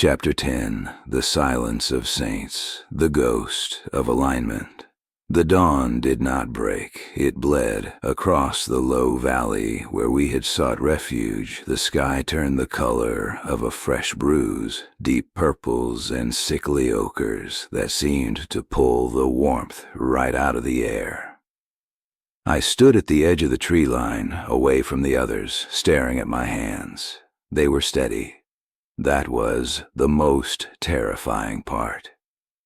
Chapter 10, The Silence of Saints, the Ghost of Alignment. The dawn did not break. It bled across the low valley where we had sought refuge. The sky turned the color of a fresh bruise, deep purples and sickly ochres that seemed to pull the warmth right out of the air. I stood at the edge of the tree line, away from the others, staring at my hands. They were steady. That was the most terrifying part.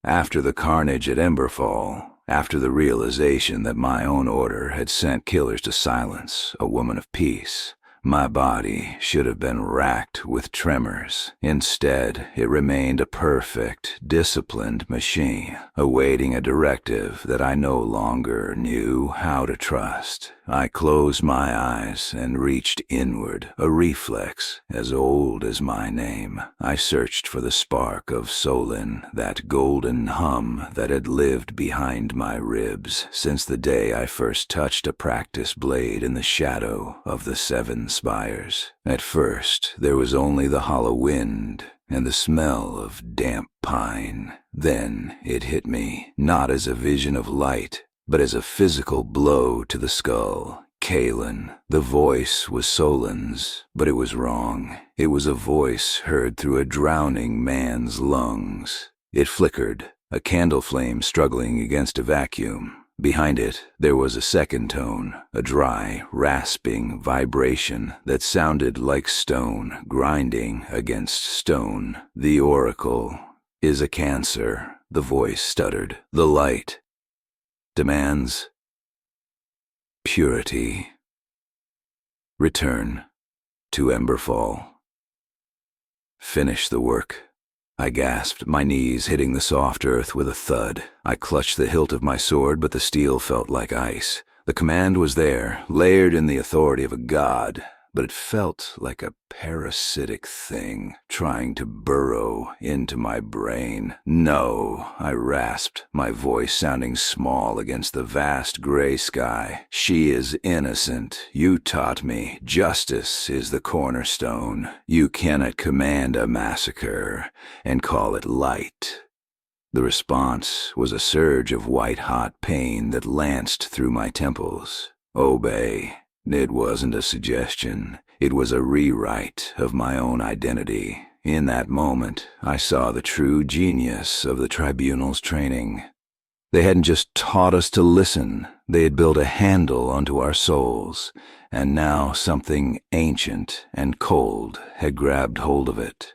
After the carnage at Emberfall, after the realization that my own order had sent killers to silence a woman of peace, my body should have been racked with tremors. Instead, it remained a perfect, disciplined machine, awaiting a directive that I no longer knew how to trust. I closed my eyes and reached inward, a reflex as old as my name. I searched for the spark of Solyn, that golden hum that had lived behind my ribs since the day I first touched a practice blade in the shadow of the 7 spires. At first, there was only the hollow wind and the smell of damp pine. Then it hit me, not as a vision of light, but as a physical blow to the skull. Caelan. The voice was Solyn's, but it was wrong. It was a voice heard through a drowning man's lungs. It flickered, a candle flame struggling against a vacuum. Behind it, there was a second tone, a dry, rasping vibration that sounded like stone grinding against stone. The oracle is a cancer, the voice stuttered. The light demands purity. Return to Emberfall. Finish the work. I gasped, my knees hitting the soft earth with a thud. I clutched the hilt of my sword, but the steel felt like ice. The command was there, layered in the authority of a god, but it felt like a parasitic thing trying to burrow into my brain. No, I rasped, my voice sounding small against the vast gray sky. She is innocent. You taught me. Justice is the cornerstone. You cannot command a massacre and call it light. The response was a surge of white-hot pain that lanced through my temples. Obey. It wasn't a suggestion. It was a rewrite of my own identity. In that moment, I saw the true genius of the Tribunal's training. They hadn't just taught us to listen. They had built a handle onto our souls, and now something ancient and cold had grabbed hold of it.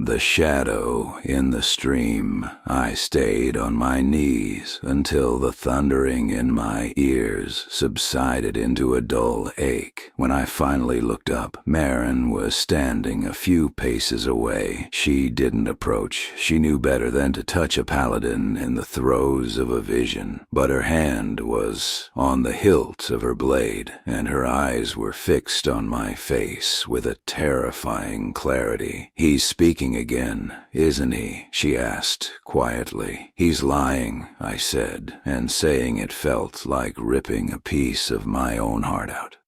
The shadow in the stream. I stayed on my knees until the thundering in my ears subsided into a dull ache. When I finally looked up, Marin was standing a few paces away. She didn't approach. She knew better than to touch a paladin in the throes of a vision. But her hand was on the hilt of her blade, and her eyes were fixed on my face with a terrifying clarity. "He's speaking again, isn't he?" she asked quietly. "He's lying," I said, and saying it felt like ripping a piece of my own heart out.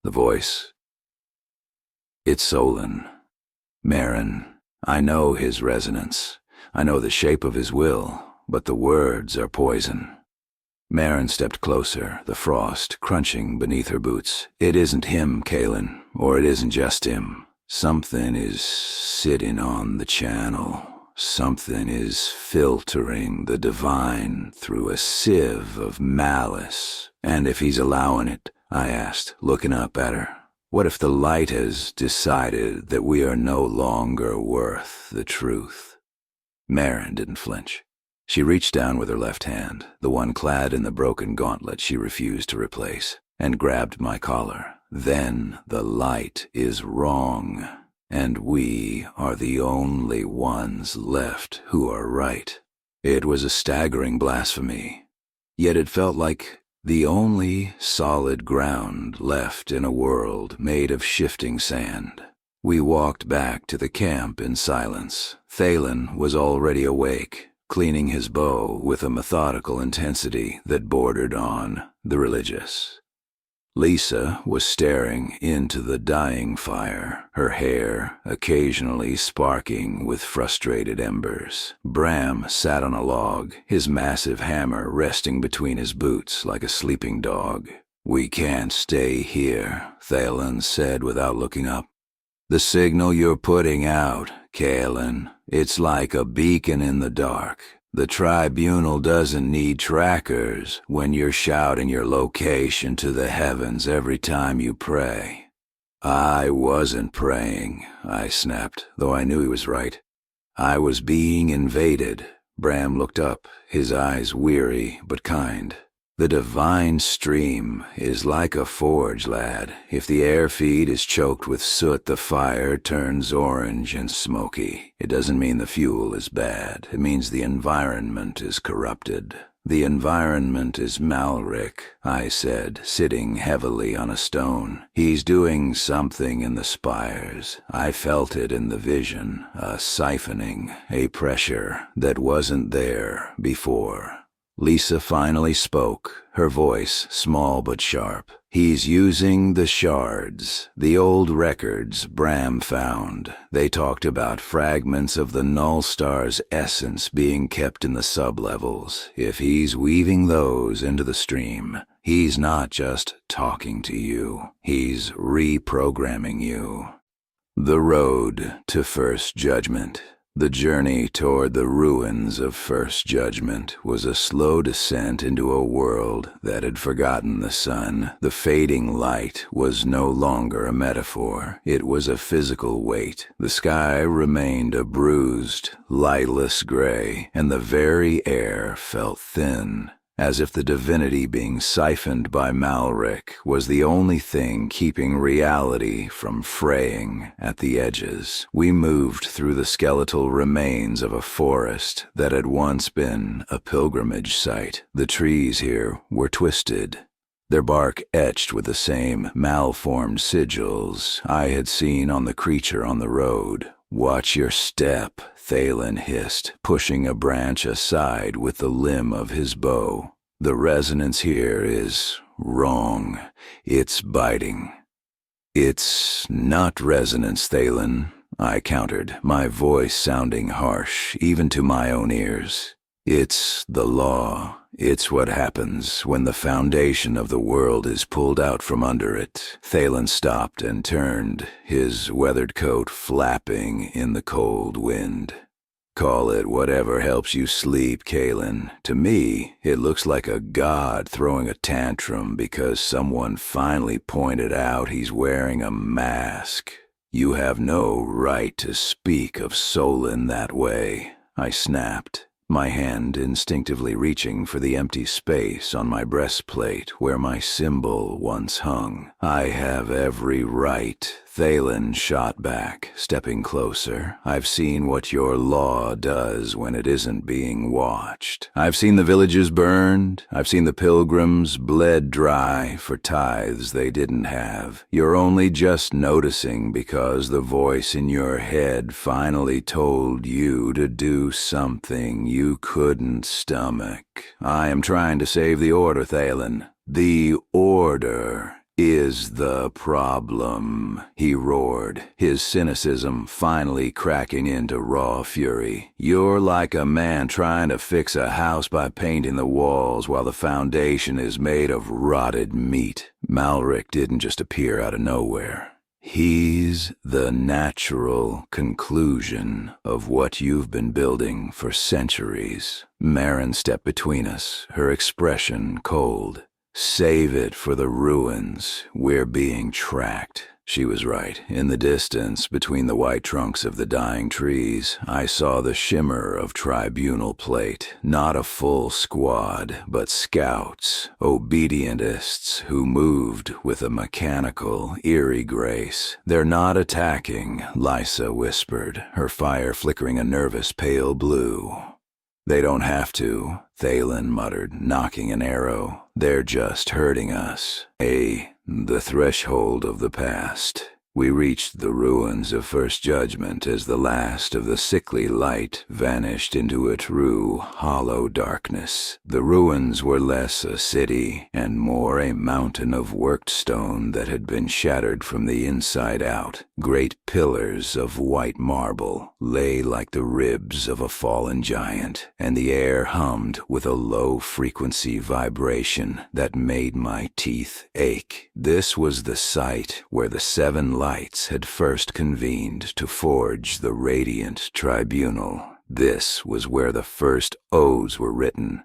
The voice. "It's Solyn. Marin, I know his resonance. I know the shape of his will, but the words are poison." Marin stepped closer, the frost crunching beneath her boots. "It isn't him, Caelan, or it isn't just him. Something is sitting on the channel. Something is filtering the divine through a sieve of malice. And if he's allowing it," I asked, looking up at her, "what if the light has decided that we are no longer worth the truth?" Marin didn't flinch. She reached down with her left hand, the one clad in the broken gauntlet she refused to replace, and grabbed my collar. "Then the light is wrong, and we are the only ones left who are right." It was a staggering blasphemy, yet it felt like the only solid ground left in a world made of shifting sand. We walked back to the camp in silence. Caelan was already awake, cleaning his bow with a methodical intensity that bordered on the religious. Lisa was staring into the dying fire, her hair occasionally sparking with frustrated embers. Bram sat on a log, his massive hammer resting between his boots like a sleeping dog. "We can't stay here," Caelan said without looking up. "The signal you're putting out, Caelan, it's like a beacon in the dark. The Tribunal doesn't need trackers when you're shouting your location to the heavens every time you pray." "I wasn't praying," I snapped, though I knew he was right. "I was being invaded." Bram looked up, his eyes weary but kind. "The divine stream is like a forge, lad. If the air feed is choked with soot, the fire turns orange and smoky. It doesn't mean the fuel is bad. It means the environment is corrupted." "The environment is Malrick," I said, sitting heavily on a stone. "He's doing something in the spires. I felt it in the vision, a siphoning, a pressure that wasn't there before." Lisa finally spoke, her voice small but sharp. "He's using the shards, the old records Bram found. They talked about fragments of the Null Star's essence being kept in the sublevels. If he's weaving those into the stream, he's not just talking to you, he's reprogramming you." The road to First Judgment. The journey toward the ruins of First Judgment was a slow descent into a world that had forgotten the sun. The fading light was no longer a metaphor. It was a physical weight. The sky remained a bruised, lightless gray, and the very air felt thin, as if the divinity being siphoned by Malrick was the only thing keeping reality from fraying at the edges. We moved through the skeletal remains of a forest that had once been a pilgrimage site. The trees here were twisted, their bark etched with the same malformed sigils I had seen on the creature on the road. "Watch your step," Caelan hissed, pushing a branch aside with the limb of his bow. "The resonance here is wrong. It's biting." "It's not resonance, Caelan," I countered, my voice sounding harsh even to my own ears. "It's the law. It's what happens when the foundation of the world is pulled out from under it." Caelan stopped and turned, his weathered coat flapping in the cold wind. "Call it whatever helps you sleep, Caelan. To me, it looks like a god throwing a tantrum because someone finally pointed out he's wearing a mask. You have no right to speak of Solyn that way," I snapped, my hand instinctively reaching for the empty space on my breastplate where my symbol once hung. "I have every right," Caelan shot back, stepping closer. "I've seen what your law does when it isn't being watched. I've seen the villages burned. I've seen the pilgrims bled dry for tithes they didn't have. You're only just noticing because the voice in your head finally told you to do something you couldn't stomach. I am trying to save the Order, Caelan. The Order is the problem," he roared, his cynicism finally cracking into raw fury. "You're like a man trying to fix a house by painting the walls while the foundation is made of rotted meat." Malrick didn't just appear out of nowhere. "He's the natural conclusion of what you've been building for centuries." Marin stepped between us, her expression cold. "Save it for the ruins. We're being tracked." She was right. In the distance, between the white trunks of the dying trees, I saw the shimmer of Tribunal plate. Not a full squad, but scouts, obedientists who moved with a mechanical, eerie grace. "They're not attacking," Lisa whispered, her fire flickering a nervous pale blue. "They don't have to," Caelan muttered, knocking an arrow. "They're just hurting us. The threshold of the past. We reached the ruins of First Judgment as the last of the sickly light vanished into a true, hollow darkness. The ruins were less a city and more a mountain of worked stone that had been shattered from the inside out. Great pillars of white marble lay like the ribs of a fallen giant, and the air hummed with a low-frequency vibration that made my teeth ache. This was the site where the 7 lights had first convened to forge the Radiant Tribunal. This was where the first odes were written.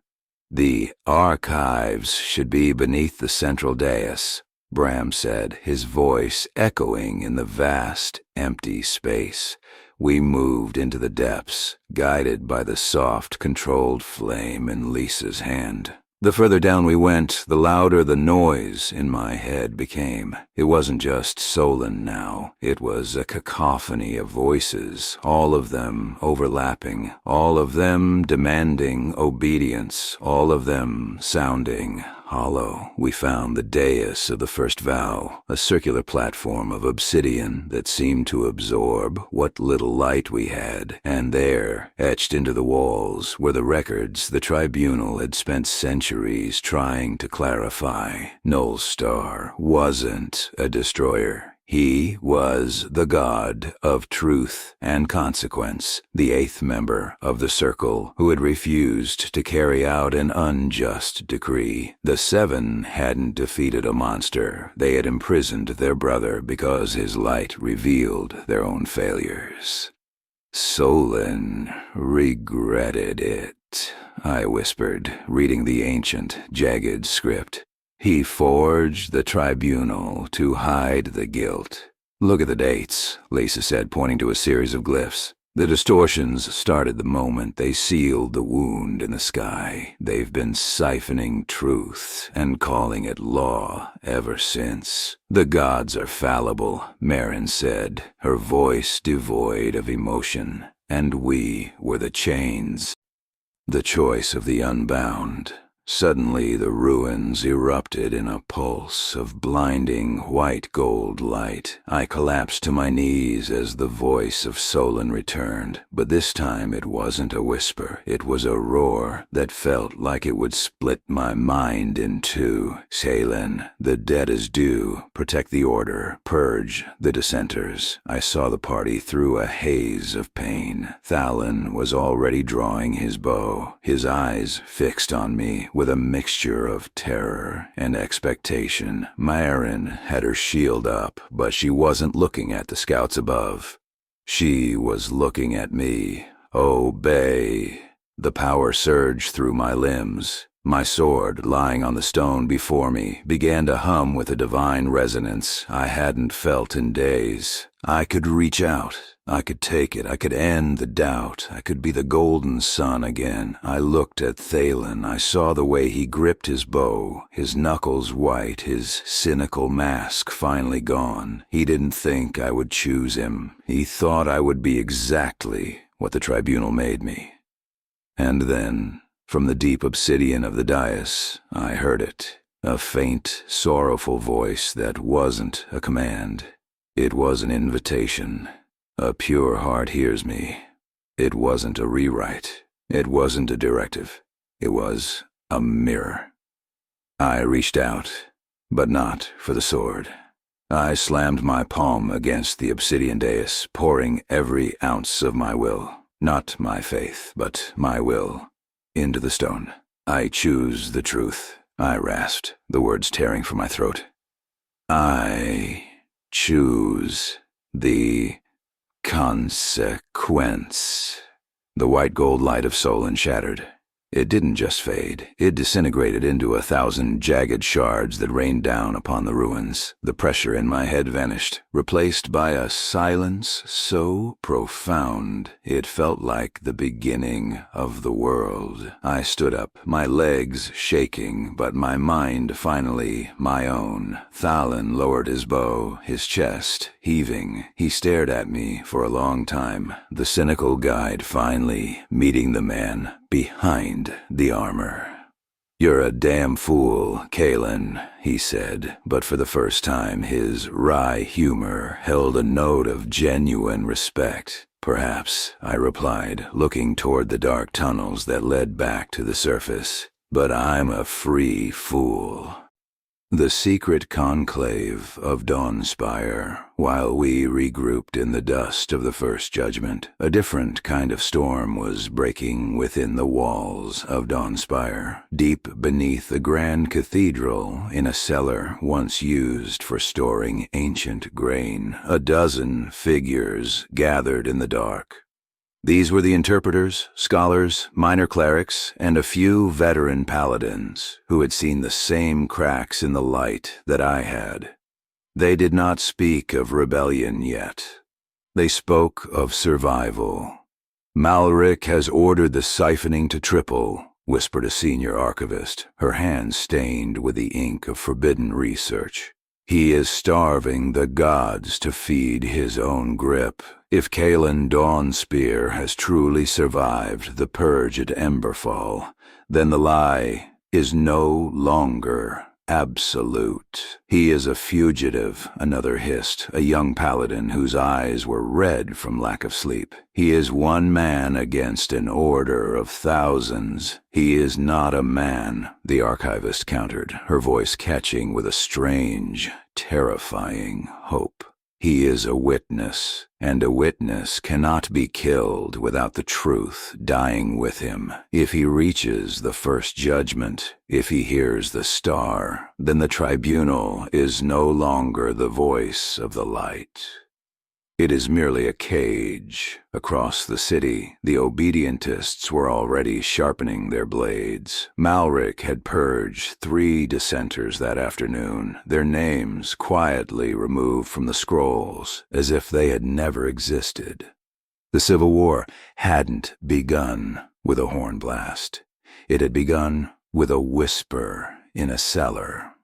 The archives should be beneath the central dais, Bram said, his voice echoing in the vast, empty space. We moved into the depths, guided by the soft, controlled flame in Lisa's hand. The further down we went, the louder the noise in my head became. It wasn't just Solyn now. It was a cacophony of voices, all of them overlapping, all of them demanding obedience, all of them sounding hollow. We found the dais of the first vow, a circular platform of obsidian that seemed to absorb what little light we had, and there, etched into the walls, were the records the tribunal had spent centuries trying to clarify. Nullstar wasn't a destroyer. He was the god of truth and consequence, the 8th member of the Circle who had refused to carry out an unjust decree. The 7 hadn't defeated a monster. They had imprisoned their brother because his light revealed their own failures. Solyn regretted it, I whispered, reading the ancient, jagged script. He forged the tribunal to hide the guilt. Look at the dates, Lisa said, pointing to a series of glyphs. The distortions started the moment they sealed the wound in the sky. They've been siphoning truth and calling it law ever since. The gods are fallible, Marin said, her voice devoid of emotion. And we were the chains. The choice of the unbound. Suddenly the ruins erupted in a pulse of blinding white gold light. I collapsed to my knees as the voice of Solyn returned, but this time it wasn't a whisper. It was a roar that felt like it would split my mind in two. Caelan, the debt is due. Protect the order. Purge the dissenters. I saw the party through a haze of pain. Thalin was already drawing his bow, his eyes fixed on me with a mixture of terror and expectation. Marin had her shield up, but she wasn't looking at the scouts above. She was looking at me. Obey. The power surged through my limbs. My sword, lying on the stone before me, began to hum with a divine resonance I hadn't felt in days. I could reach out. I could take it. I could end the doubt. I could be the golden sun again. I looked at Caelan. I saw the way he gripped his bow, his knuckles white, his cynical mask finally gone. He didn't think I would choose him. He thought I would be exactly what the tribunal made me. And then, from the deep obsidian of the dais, I heard it. A faint, sorrowful voice that wasn't a command. It was an invitation. A pure heart hears me. It wasn't a rewrite. It wasn't a directive. It was a mirror. I reached out, but not for the sword. I slammed my palm against the obsidian dais, pouring every ounce of my will, not my faith, but my will, into the stone. I choose the truth, I rasped, the words tearing from my throat. I choose the consequence. The white gold light of Solyn shattered. It didn't just fade. It disintegrated into 1,000 jagged shards that rained down upon the ruins. The pressure in my head vanished, replaced by a silence so profound it felt like the beginning of the world. I stood up, my legs shaking, but my mind finally my own. Thalin lowered his bow, his chest heaving. He stared at me for a long time, the cynical guide finally meeting the man behind the armor. "You're a damn fool, Caelan," he said, but for the first time his wry humor held a note of genuine respect. "Perhaps," I replied, looking toward the dark tunnels that led back to the surface. "But I'm a free fool." The secret conclave of Dawnspire. While we regrouped in the dust of the first judgment, a different kind of storm was breaking within the walls of Dawnspire. Deep beneath the grand cathedral, in a cellar once used for storing ancient grain, a dozen figures gathered in the dark. These were the interpreters, scholars, minor clerics, and a few veteran paladins who had seen the same cracks in the light that I had. They did not speak of rebellion yet. They spoke of survival. "Malrick has ordered the siphoning to triple," whispered a senior archivist, her hands stained with the ink of forbidden research. "He is starving the gods to feed his own grip. If Caelan Dawnspire has truly survived the purge at Emberfall, then the lie is no longer absolute. He is a fugitive," another hissed, a young paladin whose eyes were red from lack of sleep. "He is one man against an order of thousands. He is not a man," the archivist countered, her voice catching with a strange, terrifying hope. "He is a witness, and a witness cannot be killed without the truth dying with him. If he reaches the first judgment, if he hears the star, then the tribunal is no longer the voice of the light. It is merely a cage." Across the city, the obedientists were already sharpening their blades. Malrick had purged 3 dissenters that afternoon, their names quietly removed from the scrolls, as if they had never existed. The Civil War hadn't begun with a horn blast. It had begun with a whisper in a cellar.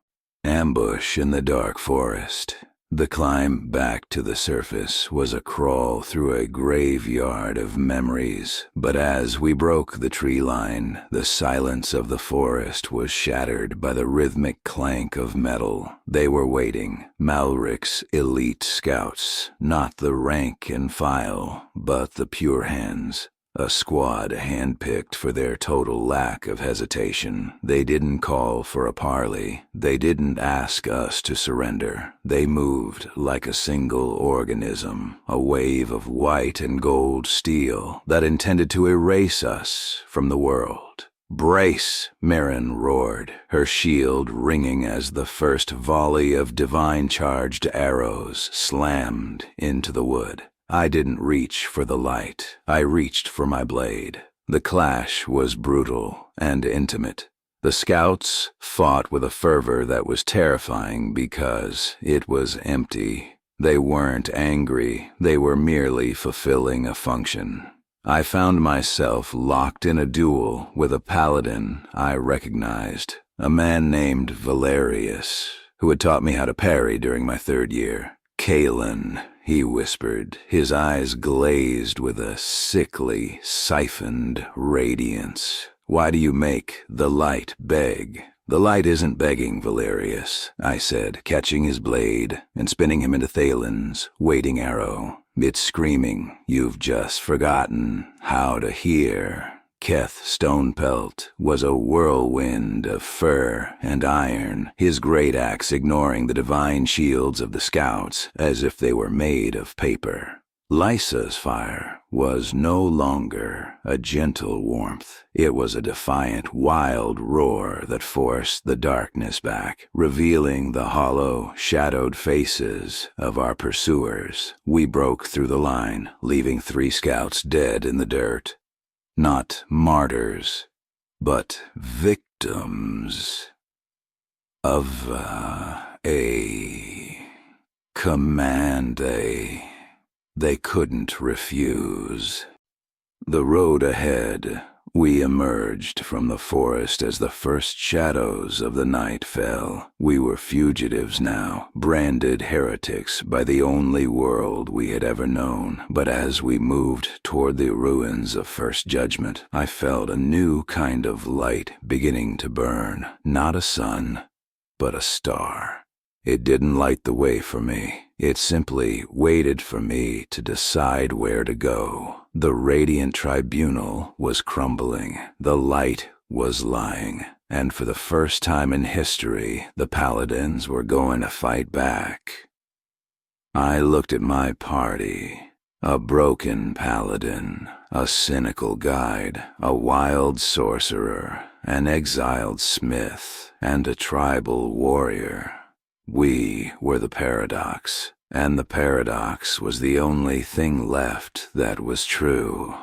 Ambush in the dark forest. The climb back to the surface was a crawl through a graveyard of memories, but as we broke the tree line, the silence of the forest was shattered by the rhythmic clank of metal. They were waiting, Malrick's elite scouts, not the rank and file, but the pure hands. A squad handpicked for their total lack of hesitation. They didn't call for a parley. They didn't ask us to surrender. They moved like a single organism, a wave of white and gold steel that intended to erase us from the world. "Brace!" Marin roared, her shield ringing as the first volley of divine-charged arrows slammed into the wood. I didn't reach for the light. I reached for my blade. The clash was brutal and intimate. The scouts fought with a fervor that was terrifying because it was empty. They weren't angry. They were merely fulfilling a function. I found myself locked in a duel with a paladin I recognized, a man named Valerius, who had taught me how to parry during my 3rd year. "Caelan," he whispered, his eyes glazed with a sickly, siphoned radiance. "Why do you make the light beg?" "The light isn't begging, Valerius," I said, catching his blade and spinning him into Thalen's waiting arrow. "It's screaming, you've just forgotten how to hear." Keth Stonepelt was a whirlwind of fur and iron, his great axe ignoring the divine shields of the scouts as if they were made of paper. Lysa's fire was no longer a gentle warmth. It was a defiant, wild roar that forced the darkness back, revealing the hollow, shadowed faces of our pursuers. We broke through the line, leaving 3 scouts dead in the dirt. Not martyrs, but victims of a command they couldn't refuse. The road ahead We emerged from the forest as the first shadows of the night fell. We were fugitives now, branded heretics by the only world we had ever known. But as we moved toward the ruins of First Judgment, I felt a new kind of light beginning to burn. Not a sun, but a star. It didn't light the way for me. It simply waited for me to decide where to go. The Radiant Tribunal was crumbling. The light was lying. And for the first time in history, the Paladins were going to fight back. I looked at my party. A broken Paladin, a cynical guide, a wild sorcerer, an exiled smith, and a tribal warrior. We were the paradox, and the paradox was the only thing left that was true.